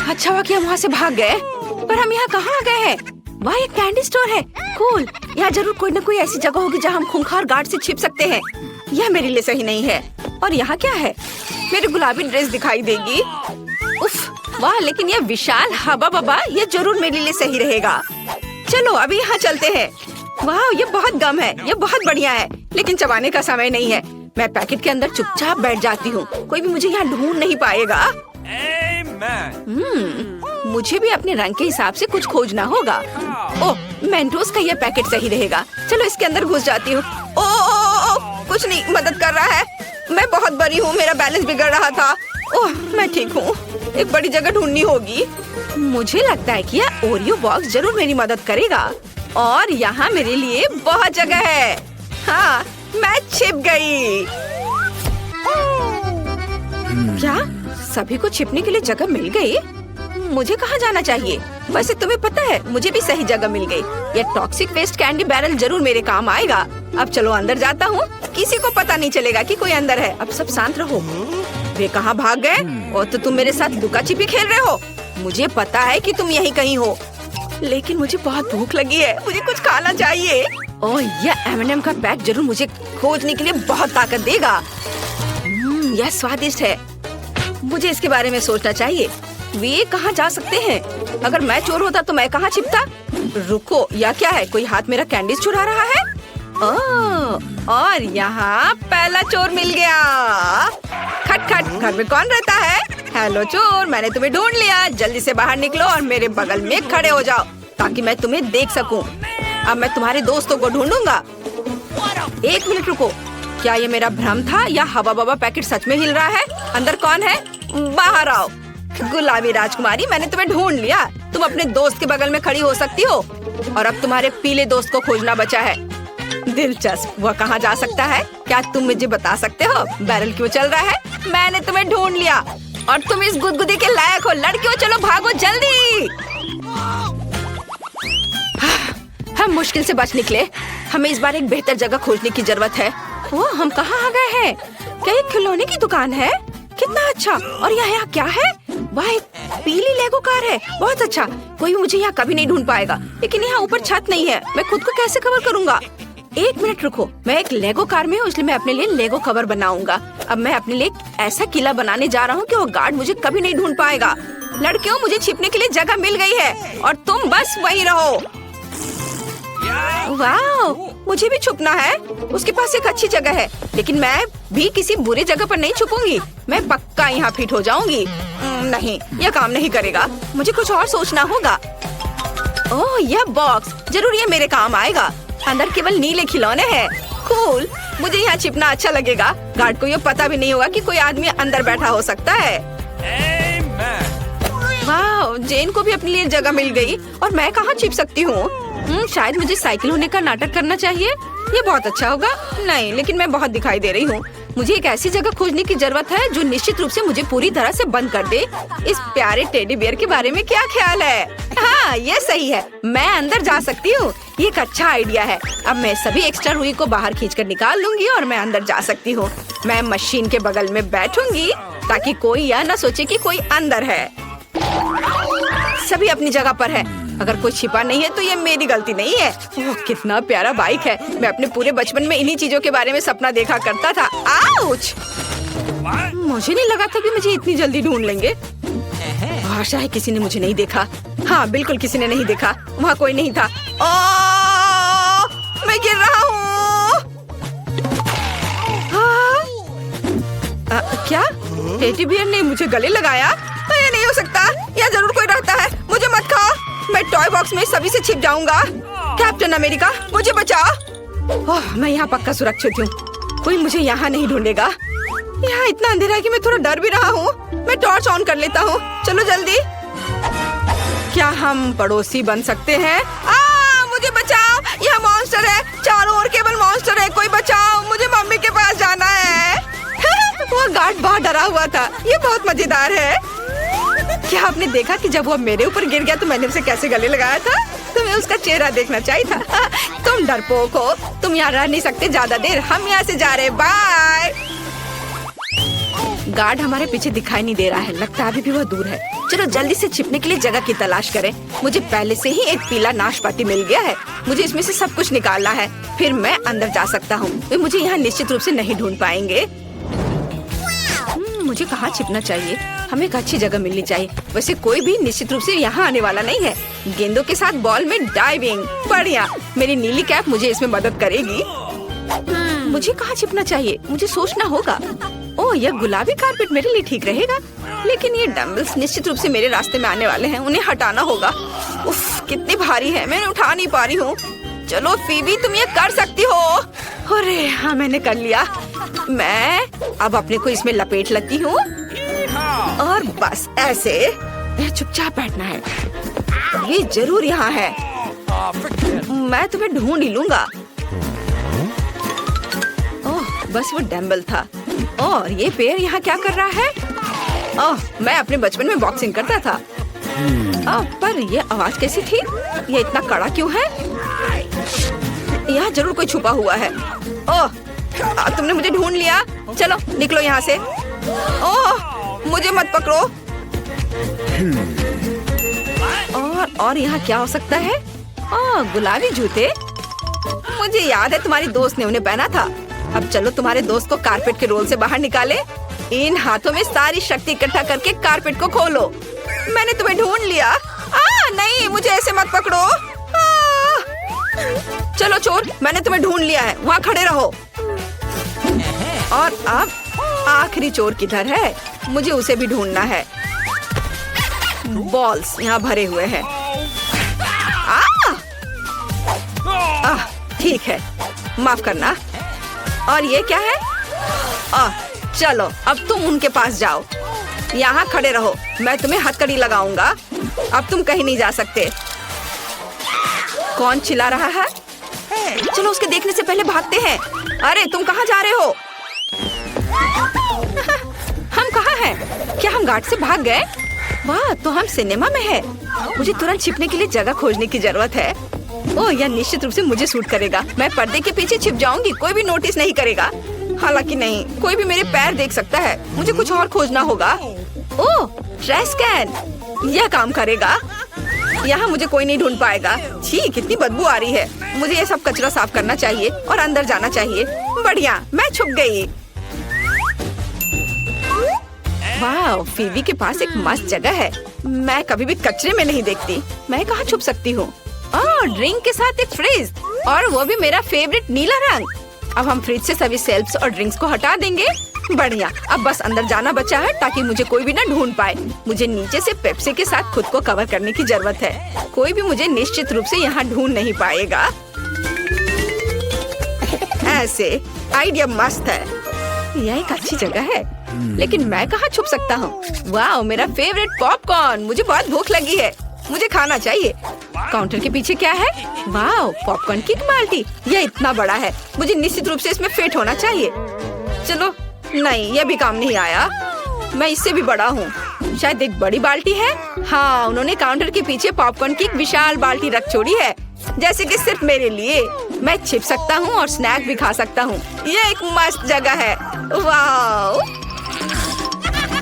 अच्छा हुआ कि हम वहाँ से भाग गए, पर हम यहाँ कहाँ आ गए हैं? वाह, एक कैंडी स्टोर है। कूल, यहाँ जरूर कोई न कोई ऐसी जगह होगी जहाँ हम खूंखार गार्ड से छिप सकते हैं। यह मेरे लिए सही नहीं है। और यहाँ क्या है? मेरी गुलाबी ड्रेस दिखाई देगी। उफ, वाह, लेकिन यह विशाल हवा बबा, ये जरूर मेरे लिए सही रहेगा। चलो अभी यहाँ चलते हैं। वाह, ये बहुत गम है, ये बहुत बढ़िया है, लेकिन चबाने का समय नहीं है। मैं पैकेट के अंदर चुपचाप बैठ जाती हूँ, कोई भी मुझे यहाँ ढूंढ नहीं पाएगा। मुझे भी अपने रंग के हिसाब से कुछ खोजना होगा। ओह, मेंटोस का यह पैकेट सही रहेगा। चलो इसके अंदर घुस जाती हूँ। ओ, कुछ नहीं मदद कर रहा है। मैं बहुत बड़ी हूँ, मेरा बैलेंस बिगड़ रहा था। ओह, मैं ठीक हूँ। एक बड़ी जगह ढूंढनी होगी। मुझे लगता है कि यह ओरियो बॉक्स जरूर मेरी मदद करेगा। और यहाँ मेरे लिए बहुत जगह है। हाँ, मैं छिप गई। क्या सभी को छिपने के लिए जगह मिल गई? मुझे कहाँ जाना चाहिए? वैसे तुम्हें पता है, मुझे भी सही जगह मिल गई। ये टॉक्सिक वेस्ट कैंडी बैरल जरूर मेरे काम आएगा। अब चलो अंदर जाता हूँ, किसी को पता नहीं चलेगा कि कोई अंदर है। अब सब शांत रहो। वे कहाँ भाग गए? और तो तुम मेरे साथ लुका छिपी खेल रहे हो। मुझे पता है कि तुम यहीं कहीं हो, लेकिन मुझे बहुत भूख लगी है, मुझे कुछ खाना चाहिए। ओह, यह M&M का पैक जरूर मुझे खोजने के लिए बहुत ताकत देगा। यह स्वादिष्ट है, मुझे इसके बारे में सोचना चाहिए। वे कहाँ जा सकते हैं? अगर मैं चोर होता तो मैं कहाँ छिपता? रुको, या क्या है? कोई हाथ मेरा कैंडीज चुरा रहा है? ओह, और यहाँ पहला चोर मिल गया। खट खट, घर में कौन रहता है? हेलो चोर, मैंने तुम्हें ढूंढ लिया। जल्दी से बाहर निकलो और मेरे बगल में खड़े हो जाओ ताकि मैं तुम्हें देख सकूं। अब मैं तुम्हारे दोस्तों को ढूंढूंगा। एक मिनट रुको, क्या ये मेरा भ्रम था या हवा बबा पैकेट सच में हिल रहा है? अंदर कौन है? बाहर आओ। गुलाबी राजकुमारी, मैंने तुम्हें ढूंढ लिया। तुम अपने दोस्त के बगल में खड़ी हो सकती हो और अब तुम्हारे पीले दोस्त को खोजना बचा है। दिलचस्प, वह कहाँ जा सकता है? क्या तुम मुझे बता सकते हो? बैरल क्यों चल रहा है? मैंने तुम्हें ढूंढ लिया और तुम इस गुदगुदी के लायक हो। लड़कियों, चलो भागो जल्दी। हम मुश्किल से बच निकले। हमें इस बार एक बेहतर जगह खोजने की जरूरत है। ओह, हम कहाँ आ गए हैं? क्या ये खिलौने की दुकान है? कितना अच्छा। और यहाँ क्या है? वाह, एक पीली लेगो कार है। बहुत अच्छा। कोई मुझे यहाँ कभी नहीं ढूंढ पाएगा, लेकिन यहाँ ऊपर छत नहीं है। मैं खुद को कैसे कवर करूँगा? एक मिनट रुको, मैं एक लेगो कार में हूँ, इसलिए मैं अपने लिए लेगो कवर बनाऊंगा। अब मैं अपने लिए ऐसा किला बनाने जा रहा हूँ कि वो गार्ड मुझे कभी नहीं ढूंढ पाएगा। लड़कियों, मुझे छिपने के लिए जगह मिल गई है और तुम बस वहीं रहो। वाह, मुझे भी छुपना है। उसके पास एक अच्छी जगह है, लेकिन मैं भी किसी बुरे जगह पर नहीं छुपूंगी। मैं पक्का यहाँ फिट हो जाऊंगी। नहीं, यह काम नहीं करेगा। मुझे कुछ और सोचना होगा। ओह, यह बॉक्स जरूर ये मेरे काम आएगा। अंदर केवल नीले खिलौने हैं। कूल, मुझे यहाँ छिपना अच्छा लगेगा। गार्ड को ये पता भी नहीं होगा कि कोई आदमी अंदर बैठा हो सकता है। वाह, जेन को भी अपने लिए जगह मिल गई और मैं कहाँ छिप सकती हूँ? शायद मुझे साइकिल होने का नाटक करना चाहिए। ये बहुत अच्छा होगा। नहीं, लेकिन मैं बहुत दिखाई दे रही हूँ। मुझे एक ऐसी जगह खोजने की जरूरत है जो निश्चित रूप से मुझे पूरी तरह से बंद कर दे। इस प्यारे टेडी बियर के बारे में क्या ख्याल है? हाँ, ये सही है। मैं अंदर जा सकती हूँ। ये एक अच्छा आइडिया है। अब मैं सभी एक्स्ट्रा रुई को बाहर खींचकर निकाल लूंगी और मैं अंदर जा सकती हूँ। मैं मशीन के बगल में बैठूंगी ताकि कोई यह न सोचे कि कोई अंदर है। सभी अपनी जगह पर है। अगर कोई छिपा नहीं है तो ये मेरी गलती नहीं है। ओह, कितना प्यारा बाइक है। मैं अपने पूरे बचपन में इन्हीं चीजों के बारे में सपना देखा करता था। आउच! मुझे नहीं लगा था कि मुझे इतनी जल्दी ढूंढ लेंगे। आशा है किसी ने मुझे नहीं देखा। हाँ, बिल्कुल किसी ने नहीं देखा। वहाँ कोई नहीं था। ओह, मैं गिर रहा हूँ। क्या टेडी बियर ने मुझे गले लगाया? ये नहीं हो सकता। यहाँ जरूर कोई रहता है। मुझे मत खाओ। मैं टॉय बॉक्स में सभी से छिप जाऊंगा। कैप्टन अमेरिका, मुझे बचाओ। ओह, मैं यहाँ पक्का सुरक्षित हूँ। कोई मुझे यहाँ नहीं ढूंढेगा। यहाँ इतना अंधेरा है कि मैं थोड़ा डर भी रहा हूँ। मैं टॉर्च ऑन कर लेता हूँ। चलो जल्दी। क्या हम पड़ोसी बन सकते हैं? मुझे बचाओ, यहाँ मॉन्स्टर है। चारों ओर केवल मॉन्स्टर है। कोई बचाओ, मुझे मम्मी के पास जाना है। वो गार्ड बहुत डरा हुआ था। ये बहुत मजेदार है। क्या आपने देखा कि जब वो मेरे ऊपर गिर गया तो मैंने उसे कैसे गले लगाया था? तुम्हें उसका चेहरा देखना चाहिए था। तुम डरपोक हो। तुम यहाँ रह नहीं सकते ज्यादा देर। हम यहाँ से जा रहे। बाय। गार्ड हमारे पीछे दिखाई नहीं दे रहा है, लगता है अभी भी वह दूर है। चलो जल्दी से छिपने के लिए जगह की तलाश करें। मुझे पहले से ही एक पीला नाशपाती मिल गया है, मुझे इसमें से सब कुछ निकालना है, फिर मैं अंदर जा सकता हूँ। वे मुझे यहाँ निश्चित रूप से नहीं ढूंढ पाएंगे। मुझे कहाँ छिपना चाहिए? हमें एक अच्छी जगह मिलनी चाहिए। वैसे कोई भी निश्चित रूप से यहाँ आने वाला नहीं है। गेंदों के साथ बॉल में डाइविंग, बढ़िया। मेरी नीली कैप मुझे इसमें मदद करेगी। मुझे कहाँ छिपना चाहिए? मुझे सोचना होगा। ओह, यह गुलाबी कारपेट मेरे लिए ठीक रहेगा, लेकिन ये डंबल्स निश्चित रूप से मेरे रास्ते में आने वाले हैं, उन्हें हटाना होगा। उफ, कितनी भारी है, मैं उठा नहीं पा रही हूँ। चलो फीबी, तुम ये कर सकती हो। अरे हाँ, मैंने कर लिया। मैं अब अपने को इसमें लपेट लेती हूँ और बस ऐसे चुपचाप बैठना है। ये जरूर यहाँ है, मैं तुम्हें ढूंढ ही लूंगा। ओह, बस वो डंबल था। और ये पैर यहाँ क्या कर रहा है? ओह, मैं अपने बचपन में बॉक्सिंग करता था। पर ये आवाज कैसी थी? ये इतना कड़ा क्यों है? यहाँ जरूर कोई छुपा हुआ है। ओह, तुमने मुझे ढूंढ लिया। चलो निकलो यहाँ से। ओह, मुझे मत पकड़ो। और यहाँ क्या हो सकता है? ओह, गुलाबी जूते। मुझे याद है तुम्हारी दोस्त ने उन्हें पहना था। अब चलो तुम्हारे दोस्त को कारपेट के रोल से बाहर निकाले। इन हाथों में सारी शक्ति इकट्ठा करके कारपेट को खोलो। मैंने तुम्हें ढूंढ लिया। नहीं, मुझे ऐसे मत पकड़ो। चलो चोर, मैंने तुम्हें ढूंढ लिया है, वहाँ खड़े रहो। और अब आखिरी चोर किधर है? मुझे उसे भी ढूंढना है। बॉल्स यहाँ भरे हुए हैं। ठीक है, माफ करना। और ये क्या है? चलो अब तुम उनके पास जाओ, यहाँ खड़े रहो, मैं तुम्हें हथकड़ी लगाऊंगा। अब तुम कहीं नहीं जा सकते। कौन चिल्ला रहा है? चलो उसके देखने से पहले भागते हैं। अरे तुम कहाँ जा रहे हो? हम कहाँ हैं? क्या हम गार्ड से भाग गए? वाह, तो हम सिनेमा में हैं। मुझे तुरंत छिपने के लिए जगह खोजने की जरूरत है। ओह, यह निश्चित रूप से मुझे सूट करेगा। मैं पर्दे के पीछे छिप जाऊंगी, कोई भी नोटिस नहीं करेगा। हालांकि नहीं, कोई भी मेरे पैर देख सकता है। मुझे कुछ और खोजना होगा। ओह, ट्रैश कैन, यह काम करेगा। यहाँ मुझे कोई नहीं ढूंढ पाएगा। छी, कितनी बदबू आ रही है। मुझे ये सब कचरा साफ करना चाहिए और अंदर जाना चाहिए। बढ़िया, मैं छुप गई। वाह, फीबी के पास एक मस्त जगह है। मैं कभी भी कचरे में नहीं देखती। मैं कहाँ छुप सकती हूँ? ड्रिंक के साथ एक फ्रिज, और वो भी मेरा फेवरेट नीला रंग। अब हम फ्रिज से सभी सेल्फ्स और ड्रिंक्स को हटा देंगे। बढ़िया, अब बस अंदर जाना बचा है ताकि मुझे कोई भी ना ढूंढ पाए। मुझे नीचे से पेप्सी के साथ खुद को कवर करने की जरूरत है। कोई भी मुझे निश्चित रूप से यहाँ ढूंढ नहीं पाएगा। ऐसे आइडिया मस्त है। यह एक अच्छी जगह है, लेकिन मैं कहाँ छुप सकता हूँ? वाह, मेरा फेवरेट पॉपकॉर्न। मुझे बहुत भूख लगी है, मुझे खाना चाहिए। काउंटर के पीछे क्या है? वाह, पॉपकॉर्न की एक बाल्टी। यह इतना बड़ा है, मुझे निश्चित रूप से इसमें फिट होना चाहिए। चलो, नहीं, यह भी काम नहीं आया। मैं इससे भी बड़ा हूँ। शायद एक बड़ी बाल्टी है। हाँ, उन्होंने काउंटर के पीछे पॉपकॉर्न की एक विशाल बाल्टी रख छोड़ी है, जैसे कि सिर्फ मेरे लिए। मैं छिप सकता हूँ और स्नैक भी खा सकता हूँ। यह एक मस्त जगह है। वाह,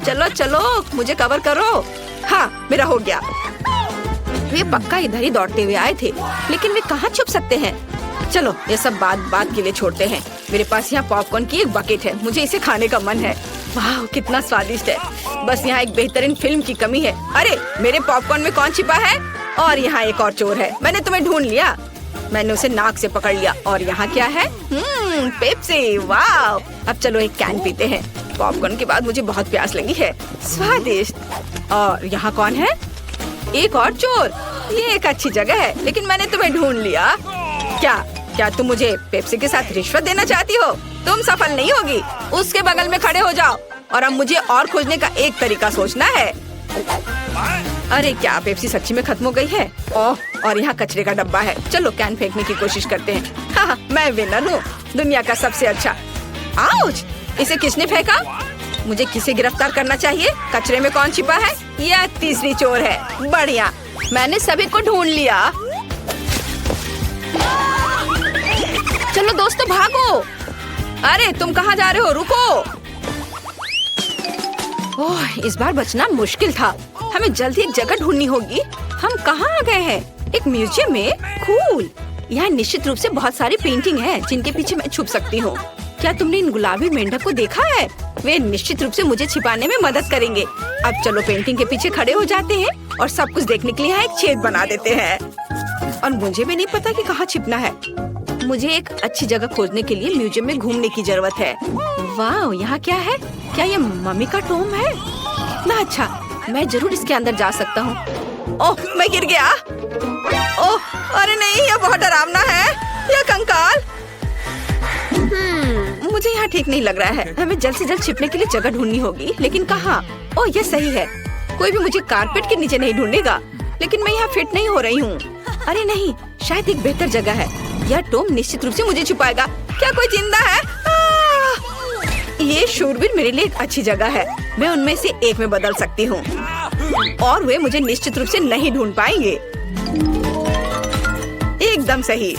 चलो चलो, मुझे कवर करो। हाँ, मेरा हो गया। वे पक्का इधर ही दौड़ते हुए आए थे, लेकिन वे कहाँ छुप सकते हैं? चलो, ये सब बात के लिए छोड़ते हैं। मेरे पास यहाँ पॉपकॉर्न की एक बकेट है, मुझे इसे खाने का मन है। वाह, कितना स्वादिष्ट है। बस यहाँ एक बेहतरीन फिल्म की कमी है। अरे, मेरे पॉपकॉर्न में कौन छिपा है? और यहाँ एक और चोर है। मैंने तुम्हें ढूंढ लिया। मैंने उसे नाक से पकड़ लिया। और यहाँ क्या है? पेप्सी। वाह, अब चलो एक कैन पीते हैं। पॉपकॉर्न के बाद मुझे बहुत प्यास लगी है। स्वादिष्ट। और यहाँ कौन है? एक और चोर। ये एक अच्छी जगह है, लेकिन मैंने तुम्हें ढूंढ लिया। क्या तुम मुझे पेप्सी के साथ रिश्वत देना चाहती हो? तुम सफल नहीं होगी। उसके बगल में खड़े हो जाओ। और अब मुझे और खोजने का एक तरीका सोचना है। अरे, क्या पेप्सी सच्ची में खत्म हो गई है? ओह, और यहाँ कचरे का डब्बा है। चलो कैन फेंकने की कोशिश करते हैं। हाँ, मैं विनर हूँ, दुनिया का सबसे अच्छा। आउच! इसे किसने फेंका? मुझे किसे गिरफ्तार करना चाहिए। कचरे में कौन छिपा है? यह तीसरी चोर है। बढ़िया, मैंने सभी को ढूंढ लिया। चलो दोस्तों, भागो। अरे, तुम कहाँ जा रहे हो? रुको। ओह, इस बार बचना मुश्किल था। हमें जल्दी एक जगह ढूंढनी होगी। हम कहाँ आ गए हैं? एक म्यूजियम में? कूल। यहाँ निश्चित रूप से बहुत सारी पेंटिंग हैं जिनके पीछे मैं छुप सकती हूँ। क्या तुमने इन गुलाबी मेंढक को देखा है? वे निश्चित रूप से मुझे छिपाने में मदद करेंगे। अब चलो पेंटिंग के पीछे खड़े हो जाते हैं और सब कुछ देखने के लिए यहाँ एक छेद बना देते हैं। और मुझे भी नहीं पता कि कहाँ छिपना है। मुझे एक अच्छी जगह खोजने के लिए म्यूजियम में घूमने की जरूरत है। वाह, यहाँ क्या है? क्या ये मम्मी का टॉम है? कितना अच्छा, मैं जरूर इसके अंदर जा सकता हूँ। ओह, मैं गिर गया। ओह, अरे नहीं, यह बहुत डरावना है। यह कंकाल। मुझे यहाँ ठीक नहीं लग रहा है। हमें जल्द से जल्द छिपने के लिए जगह ढूंढनी होगी, लेकिन कहाँ? ओह, यह सही है। कोई भी मुझे कारपेट के नीचे नहीं ढूंढेगा, लेकिन मैं यहाँ फिट नहीं हो रही हूँ। अरे नहीं, शायद एक बेहतर जगह है। यह टॉम निश्चित रूप से मुझे छुपाएगा। क्या कोई जिंदा है? ये शूरवीर मेरे लिए एक अच्छी जगह है। मैं उनमें से एक में बदल सकती हूँ और वे मुझे निश्चित रूप से नहीं ढूंढ पाएंगे। एकदम सही।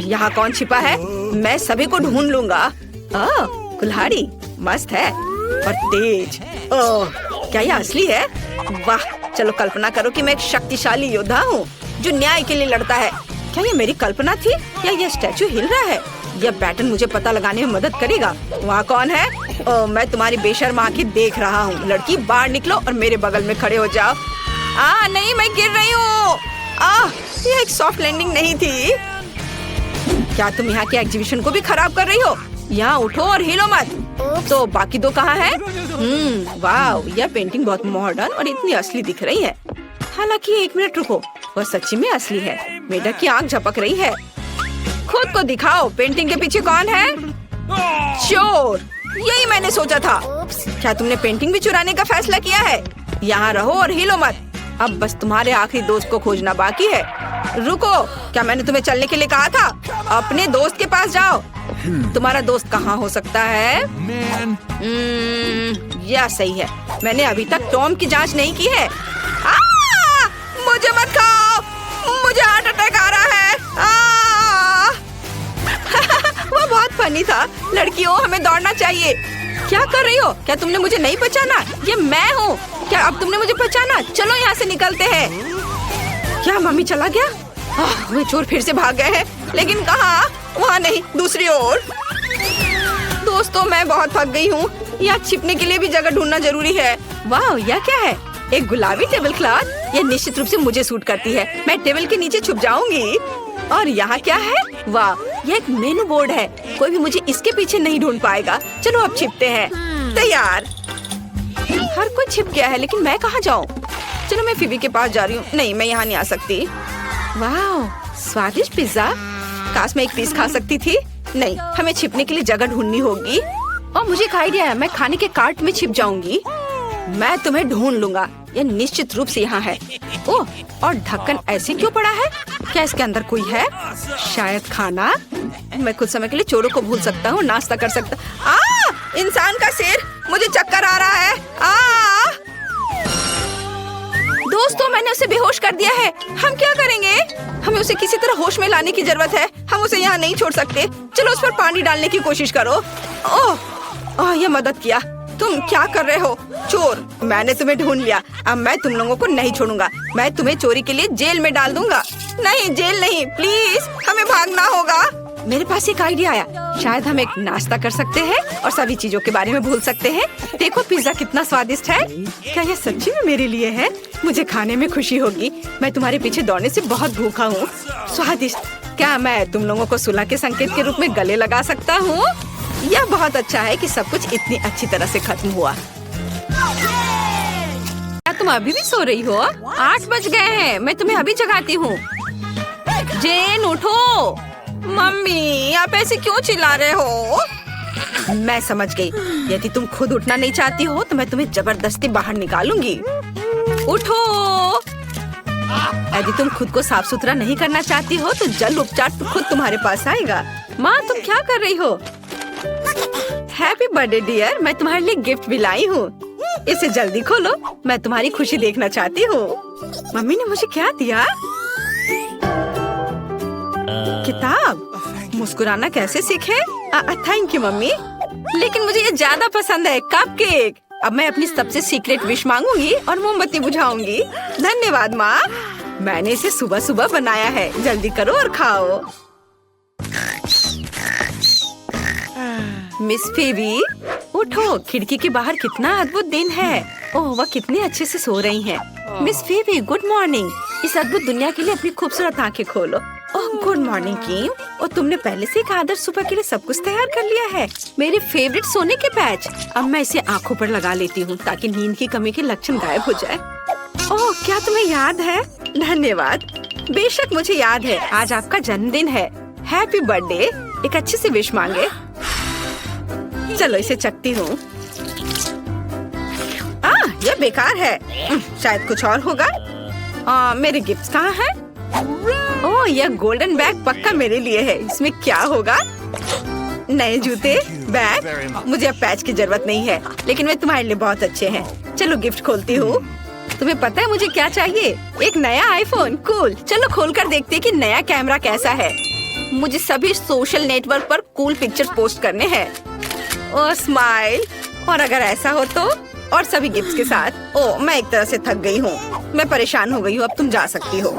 यहाँ कौन छिपा है? मैं सभी को ढूंढ लूंगा। कुल्हाड़ी मस्त है और तेज। ओह, क्या यह असली है? वाह, चलो कल्पना करो कि मैं एक शक्तिशाली योद्धा हूँ जो न्याय के लिए लड़ता है। क्या ये मेरी कल्पना थी या यह स्टैचू हिल रहा है? यह पैटर्न मुझे पता लगाने में मदद करेगा। वहाँ कौन है? ओह, मैं तुम्हारी बेशर्म आंखें देख रहा हूँ। लड़की, बाहर निकलो और मेरे बगल में खड़े हो जाओ। नहीं, मैं गिर रही हूँ। यह एक सॉफ्ट लैंडिंग नहीं थी। क्या तुम यहाँ के एग्जीबिशन को भी खराब कर रही हो? यहाँ उठो और हिलो मत। तो बाकी दो कहाँ हैं? वाह, यह पेंटिंग बहुत मॉडर्न और इतनी असली दिख रही है। हालांकि एक मिनट रुको, वह सच्ची में असली है। मेढक की आंख झपक रही है। खुद को दिखाओ, पेंटिंग के पीछे कौन है? चोर। यही मैंने सोचा था। क्या तुमने पेंटिंग भी चुराने का फैसला किया है? यहाँ रहो और हिलो मत। अब बस तुम्हारे आखिरी दोस्त को खोजना बाकी है। रुको, क्या मैंने तुम्हें चलने के लिए कहा था? अपने दोस्त के पास जाओ। तुम्हारा दोस्त कहाँ हो सकता है? यह सही है। मैंने अभी तक टॉम की जांच नहीं की है। मुझे मत खाओ, मुझे हार्ट अटैक आ रहा है। वो बहुत फनी था। लड़कियों, हमें दौड़ना चाहिए। क्या कर रही हो? क्या तुमने मुझे नहीं पहचाना? ये मैं हूँ। क्या अब तुमने मुझे पहचाना? चलो यहाँ से निकलते हैं। क्या मम्मी चला गया? वे चोर फिर से भाग गए हैं, लेकिन कहाँ? वहाँ नहीं, दूसरी ओर। दोस्तों, मैं बहुत थक गई हूँ। यहाँ छिपने के लिए भी जगह ढूंढना जरूरी है। वाह, यह क्या है? एक गुलाबी टेबल क्लॉथ। यह निश्चित रूप से मुझे सूट करती है। मैं टेबल के नीचे छुप जाऊंगी। और यहाँ क्या है? वाह, यह एक मेनू बोर्ड है। कोई भी मुझे इसके पीछे नहीं ढूंढ पाएगा। चलो अब छिपते हैं। तैयार। हर कोई छिप गया है, लेकिन मैं कहाँ जाऊँ? चलो मैं फिबी के पास जा रही हूँ। नहीं, मैं यहाँ नहीं आ सकती। वाह, स्वादिष्ट पिज्जा। काश मैं एक पीस खा सकती थी। नहीं, हमें छिपने के लिए जगह ढूंढनी होगी। और मुझे एक आइडिया है। मैं खाने के कार्ट में छिप जाऊंगी। मैं तुम्हें ढूंढ लूंगा। यह निश्चित रूप से यहाँ है। ओह, और ढक्कन ऐसे क्यों पड़ा है? क्या इसके अंदर कोई है? शायद खाना। मैं कुछ समय के लिए चोरों को भूल सकता हूँ, नाश्ता कर सकता। इंसान का सिर, मुझे चक्कर आ रहा है। दोस्तों, मैंने उसे बेहोश कर दिया है। हम क्या करेंगे? हमें उसे किसी तरह होश में लाने की जरूरत है। हम उसे यहाँ नहीं छोड़ सकते। चलो उस पर पानी डालने की कोशिश करो। ओह, यह मदद किया। तुम क्या कर रहे हो? चोर, मैंने तुम्हें ढूंढ लिया। अब मैं तुम लोगों को नहीं छोड़ूंगा। मैं तुम्हें चोरी के लिए जेल में डाल दूंगा। नहीं, जेल नहीं, प्लीज, हमें भागना होगा। मेरे पास एक आइडिया आया। शायद हम एक नाश्ता कर सकते हैं और सभी चीजों के बारे में भूल सकते हैं। देखो पिज्जा कितना स्वादिष्ट है। क्या यह सच्ची में मेरे लिए है? मुझे खाने में खुशी होगी। मैं तुम्हारे पीछे दौड़ने से बहुत भूखा हूँ। स्वादिष्ट। क्या मैं तुम लोगों को सुलह के संकेत के रूप में गले लगा सकता हूँ? यह बहुत अच्छा है कि सब कुछ इतनी अच्छी तरह से खत्म हुआ। क्या तुम अभी भी सो रही हो? 8 बज गए हैं। मैं तुम्हें अभी जगाती हूँ। जेन, उठो। मम्मी, आप ऐसे क्यों चिल्ला रहे हो? मैं समझ गई। यदि तुम खुद उठना नहीं चाहती हो तो मैं तुम्हें जबरदस्ती बाहर निकालूंगी। उठो। यदि तुम खुद को साफ सुथरा नहीं करना चाहती हो तो जल उपचार खुद तुम्हारे पास आएगा। माँ, तुम क्या कर रही हो? हैप्पी बर्थडे डियर, मैं तुम्हारे लिए गिफ्ट भी लाई हूँ। इसे जल्दी खोलो, मैं तुम्हारी खुशी देखना चाहती हूँ। मम्मी ने मुझे क्या दिया? किताब। मुस्कुराना कैसे सीखे? Thank you mummy. लेकिन मुझे ये ज्यादा पसंद है, कपकेक। अब मैं अपनी सबसे सीक्रेट विश मांगूंगी और मोमबत्ती बुझाऊंगी। धन्यवाद माँ, मैंने इसे सुबह सुबह बनाया है। जल्दी करो और खाओ। मिस फेबी, उठो, खिड़की के बाहर कितना अद्भुत दिन है। ओह, वह कितने अच्छे से सो रही हैं। Miss फेबी, good morning. इस अद्भुत दुनिया के लिए अपनी खूबसूरत आंखें खोलो। ओह, गुड मॉर्निंग किम। और तुमने पहले से एक आदर्श सुबह के लिए सब कुछ तैयार कर लिया है। मेरे फेवरेट सोने के पैच। अब मैं इसे आंखों पर लगा लेती हूँ ताकि नींद की कमी के लक्षण गायब हो जाए। ओह, क्या तुम्हें याद है? धन्यवाद। बेशक मुझे याद है, आज आपका जन्मदिन है। Happy birthday. एक अच्छी सी विश मांगे। चलो इसे चखती हूँ। यह बेकार है। शायद कुछ और होगा। मेरे गिफ्ट्स कहाँ हैं? ओह, यह गोल्डन बैग पक्का मेरे लिए है। इसमें क्या होगा? नए जूते, बैग। मुझे अब पैच की जरूरत नहीं है, लेकिन वे तुम्हारे लिए बहुत अच्छे हैं। चलो गिफ्ट खोलती हूँ। तुम्हें पता है मुझे क्या चाहिए? एक नया आईफोन। कूल। चलो खोलकर देखते हैं कि नया कैमरा कैसा है। मुझे सभी सोशल नेटवर्क पर कूल पिक्चर पोस्ट करने हैं। ओह, स्माइल। और अगर ऐसा हो तो, और सभी गिफ्ट्स के साथ। ओह, मैं एक तरह से थक गई हूँ। मैं परेशान हो गई हूँ। अब तुम जा सकती हो।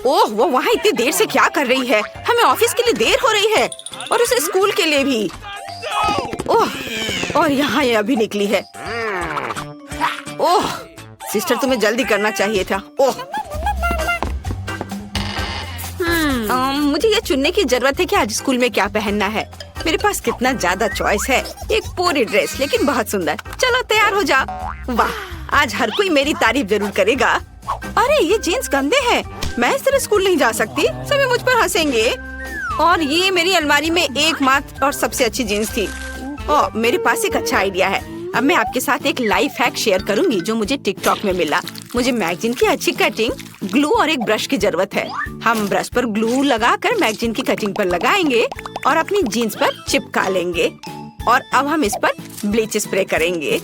ओह, वो वहाँ इतनी देर से क्या कर रही है? हमें ऑफिस के लिए देर हो रही है और उसे स्कूल के लिए भी। ओह, और यहाँ ये अभी निकली है। ओह, सिस्टर, तुम्हें जल्दी करना चाहिए था। ओह, मुझे ये चुनने की जरूरत है कि आज स्कूल में क्या पहनना है। मेरे पास कितना ज्यादा चॉइस है। एक पूरी ड्रेस, लेकिन बहुत सुंदर। चलो तैयार हो जा। वाह, आज हर कोई मेरी तारीफ जरूर करेगा। अरे, ये जीन्स गंदे हैं। मैं इस तरह स्कूल नहीं जा सकती। सभी मुझ पर हंसेंगे। और ये मेरी अलमारी में एकमात्र और सबसे अच्छी जीन्स थी। ओह, मेरे पास एक अच्छा आइडिया है। अब मैं आपके साथ एक लाइफ हैक शेयर करूंगी जो मुझे टिकटॉक में मिला। मुझे मैगजीन की अच्छी कटिंग, ग्लू और एक ब्रश की जरूरत है। हम ब्रश पर ग्लू लगाकर मैगजीन की कटिंग पर लगाएंगे और अपनी जीन्स पर चिपका लेंगे। और अब हम इस पर ब्लीच स्प्रे करेंगे।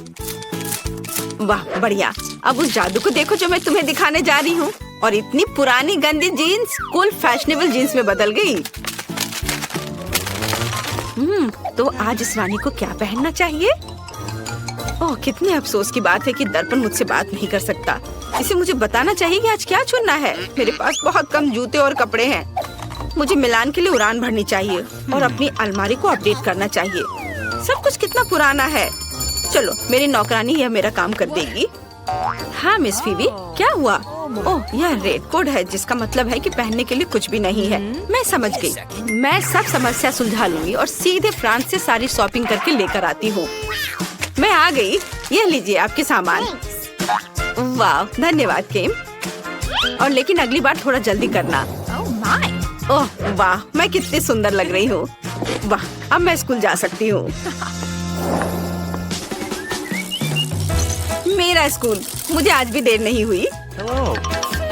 वाह, बढ़िया। अब उस जादू को देखो जो मैं तुम्हें दिखाने जा रही हूँ। और इतनी पुरानी गंदी जीन्स कूल फैशनेबल जीन्स में बदल गई। तो आज इस रानी को क्या पहनना चाहिए? ओह, कितनी अफसोस की बात है कि दर्पण मुझसे बात नहीं कर सकता। इसे मुझे बताना चाहिए कि आज क्या चुनना है। मेरे पास बहुत कम जूते और कपड़े हैं। मुझे मिलान के लिए उड़ान भरनी चाहिए और अपनी अलमारी को अपडेट करना चाहिए। सब कुछ कितना पुराना है। चलो, मेरी नौकरानी यह मेरा काम कर देगी। हाँ मिस फीबी, क्या हुआ? ओह, यह रेड कोड है, जिसका मतलब है कि पहनने के लिए कुछ भी नहीं है। मैं समझ गई। मैं सब समस्या सुलझा लूंगी और सीधे फ्रांस से सारी शॉपिंग करके लेकर आती हूँ। मैं आ गई। यह लीजिए आपके सामान। वाह, धन्यवाद किम। और लेकिन अगली बार थोड़ा जल्दी करना। ओह वाह, मैं कितनी सुंदर लग रही हूँ। वाह, अब मैं स्कूल जा सकती हूँ। मेरा स्कूल। मुझे आज भी देर नहीं हुई।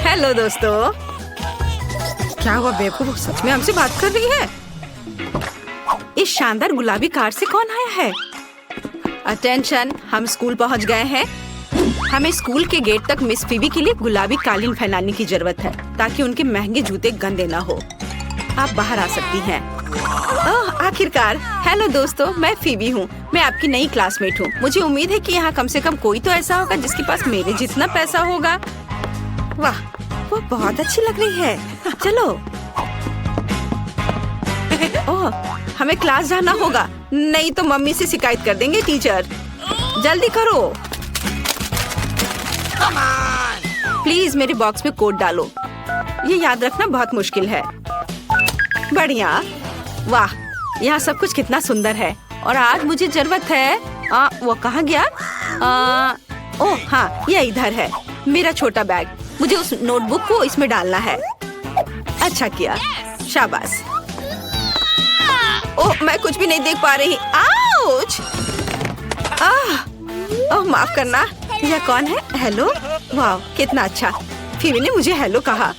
हेलो दोस्तों। क्या हुआ बेवकूफ, सच में हमसे बात कर रही है? इस शानदार गुलाबी कार से कौन आया है? अटेंशन, हम स्कूल पहुंच गए हैं। हमें स्कूल के गेट तक मिस फीबी के लिए गुलाबी कालीन फैलाने की जरूरत है ताकि उनके महंगे जूते गंदे ना हो। आप बाहर आ सकती हैं। ओह, आखिरकार। हेलो दोस्तों, मैं फीबी हूँ। मैं आपकी नई क्लासमेट हूँ। मुझे उम्मीद है कि यहाँ कम से कम कोई तो ऐसा होगा जिसके पास मेरे जितना पैसा होगा। वाह, वो बहुत अच्छी लग रही है। चलो। ओह, हमें क्लास जाना होगा, नहीं तो मम्मी से शिकायत कर देंगे टीचर। जल्दी करो। प्लीज मेरे बॉक्स में कोड डालो। ये याद रखना बहुत मुश्किल है। बढ़िया। वाह, यहाँ सब कुछ कितना सुंदर है। और आज मुझे जरूरत है। वो कहाँ गया? ओह हाँ, ये इधर है। मेरा छोटा बैग। मुझे उस नोटबुक को इसमें डालना है। अच्छा किया, शाबाश। ओह, मैं कुछ भी नहीं देख पा रही। आउच! ओह, माफ करना। यह कौन है? हेलो। वाह, कितना अच्छा। फीबी ने मुझे हेलो कहा।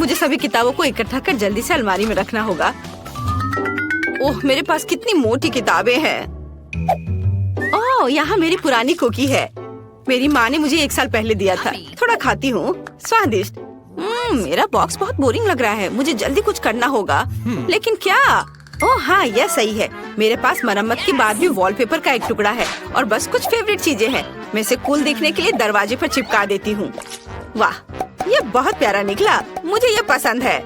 मुझे सभी किताबों को इकट्ठा कर जल्दी से अलमारी में रखना होगा। ओह, मेरे पास कितनी मोटी किताबें हैं। ओह, यहाँ मेरी पुरानी कुकी है। मेरी माँ ने मुझे 1 साल पहले दिया था। थोड़ा खाती हूँ। स्वादिष्ट। मेरा बॉक्स बहुत बोरिंग लग रहा है, मुझे जल्दी कुछ करना होगा। लेकिन क्या? ओह हाँ, यह सही है। मेरे पास मरम्मत के बाद भी वॉलपेपर का एक टुकड़ा है और बस कुछ फेवरेट चीजें हैं। मैं इसे कूल दिखने के लिए दरवाजे पर चिपका देती हूँ। वाह, ये बहुत प्यारा निकला। मुझे ये पसंद है।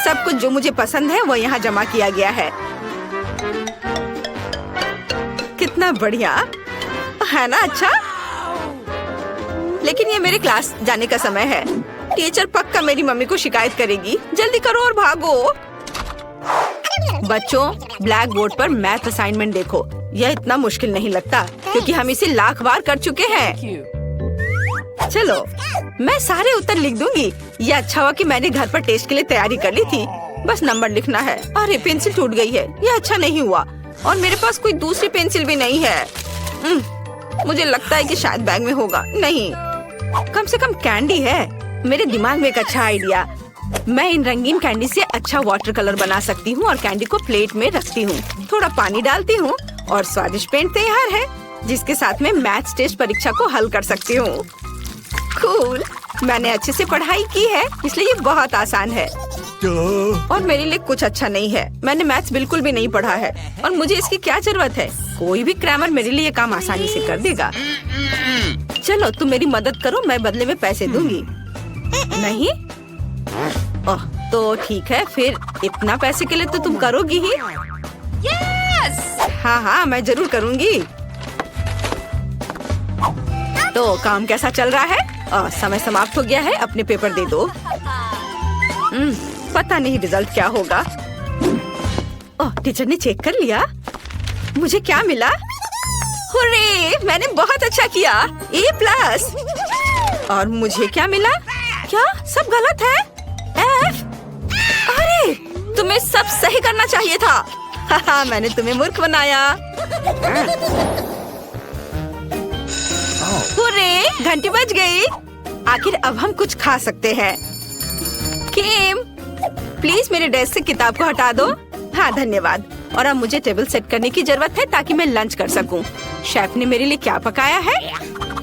सब कुछ जो मुझे पसंद है वो यहाँ जमा किया गया है। कितना बढ़िया है ना? अच्छा, लेकिन ये मेरे क्लास जाने का समय है। टीचर पक्का मेरी मम्मी को शिकायत करेगी। जल्दी करो और भागो। बच्चों, ब्लैक बोर्ड पर मैथ असाइनमेंट देखो। यह इतना मुश्किल नहीं लगता क्योंकि हम इसे लाख बार कर चुके हैं। चलो, मैं सारे उत्तर लिख दूंगी। यह अच्छा हुआ कि मैंने घर पर टेस्ट के लिए तैयारी कर ली थी। बस नंबर लिखना है। अरे, पेंसिल टूट गई है। यह अच्छा नहीं हुआ और मेरे पास कोई दूसरी पेंसिल भी नहीं है। मुझे लगता है कि शायद बैग में होगा। नहीं, कम से कम कैंडी है। मेरे दिमाग में एक अच्छा आइडिया। मैं इन रंगीन कैंडी से अच्छा वाटर कलर बना सकती हूँ और कैंडी को प्लेट में रखती हूँ। थोड़ा पानी डालती हूँ और स्वादिष्ट पेंट तैयार है, जिसके साथ मैं मैथ्स टेस्ट परीक्षा को हल कर सकती हूँ। कूल, मैंने अच्छे से पढ़ाई की है, इसलिए ये बहुत आसान है। और मेरे लिए कुछ अच्छा नहीं है। मैंने मैथ्स बिल्कुल भी नहीं पढ़ा है और मुझे इसकी क्या जरूरत है। कोई भी क्रैमर मेरे लिए काम आसानी से कर देगा। चलो, तुम मेरी मदद करो, मैं बदले में पैसे दूंगी। नहीं? ओह, तो ठीक है, फिर इतना पैसे के लिए तो तुम करोगी ही। हाँ हाँ, मैं जरूर करूंगी। तो काम कैसा चल रहा है? समय समाप्त हो गया है, अपने पेपर दे दो। पता नहीं रिजल्ट क्या होगा। ओह, टीचर ने चेक कर लिया। मुझे क्या मिला? हुर्रे, मैंने बहुत अच्छा किया, A+। और मुझे क्या मिला? क्या सब गलत है? F। अरे, तुम्हें सब सही करना चाहिए था। हाहा, मैंने तुम्हें मूर्ख बनाया। हुर्रे, घंटी बज गई। आखिर अब हम कुछ खा सकते हैं। किम, प्लीज मेरे डेस्क से किताब को हटा दो। हाँ, धन्यवाद। और अब मुझे टेबल सेट करने की जरूरत है ताकि मैं लंच कर सकूं। शेफ ने मेरे लिए क्या पकाया है?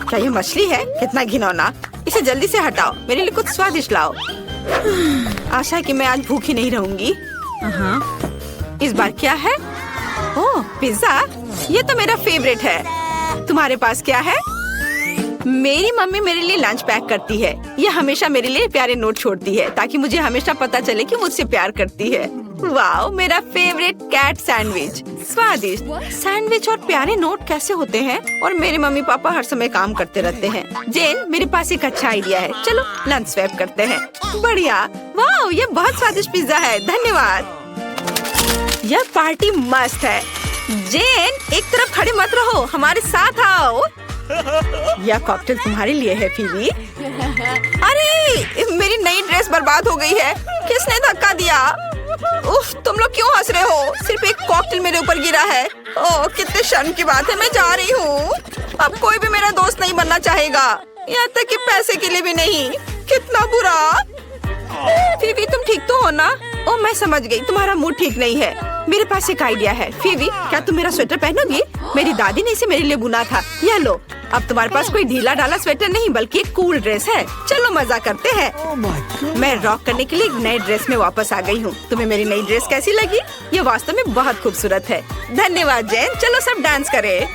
क्या ये मछली है? कितना घिनौना। इसे जल्दी से हटाओ, मेरे लिए कुछ स्वादिष्ट लाओ। आशा है कि मैं आज भूखी नहीं रहूंगी। इस बार क्या है? ओह, पिज्जा। ये तो मेरा फेवरेट है। तुम्हारे पास क्या है? मेरी मम्मी मेरे लिए लंच पैक करती है। ये हमेशा मेरे लिए प्यारे नोट छोड़ती है ताकि मुझे हमेशा पता चले कि मुझसे प्यार करती है। वाओ, मेरा फेवरेट कैट सैंडविच। स्वादिष्ट सैंडविच और प्यारे नोट कैसे होते हैं? और मेरे मम्मी पापा हर समय काम करते रहते हैं। जेन, मेरे पास एक अच्छा आइडिया है। चलो लंच स्वैप करते हैं। बढ़िया। वाओ, ये बहुत स्वादिष्ट पिज्जा है। धन्यवाद। यह पार्टी मस्त है। जेन, एक तरफ खड़े मत रहो, हमारे साथ आओ। यह कॉकटेल तुम्हारे लिए है, फीबी। अरे, मेरी नई ड्रेस बर्बाद हो गई है। किसने धक्का दिया? उफ, तुम लोग क्यों हंस रहे हो? सिर्फ एक कॉकटेल मेरे ऊपर गिरा है। ओह, कितने शर्म की बात है। मैं जा रही हूँ। अब कोई भी मेरा दोस्त नहीं बनना चाहेगा, यहाँ तक कि पैसे के लिए भी नहीं। कितना बुरा। फीबी, तुम ठीक तो हो ना? ओह, मैं समझ गई, तुम्हारा मूड ठीक नहीं है। मेरे पास एक आइडिया है। फीबी, क्या तुम मेरा स्वेटर पहनोगी? मेरी दादी ने इसे मेरे लिए बुना था। यह लो। अब तुम्हारे पास कोई ढीला ढाला स्वेटर नहीं बल्कि एक कूल ड्रेस है। चलो मजा करते हैं। मैं रॉक करने के लिए एक नई ड्रेस में वापस आ गई हूँ। तुम्हें मेरी नई ड्रेस कैसी लगी? ये वास्तव में बहुत खूबसूरत है। धन्यवाद जेन। चलो सब डांस करें।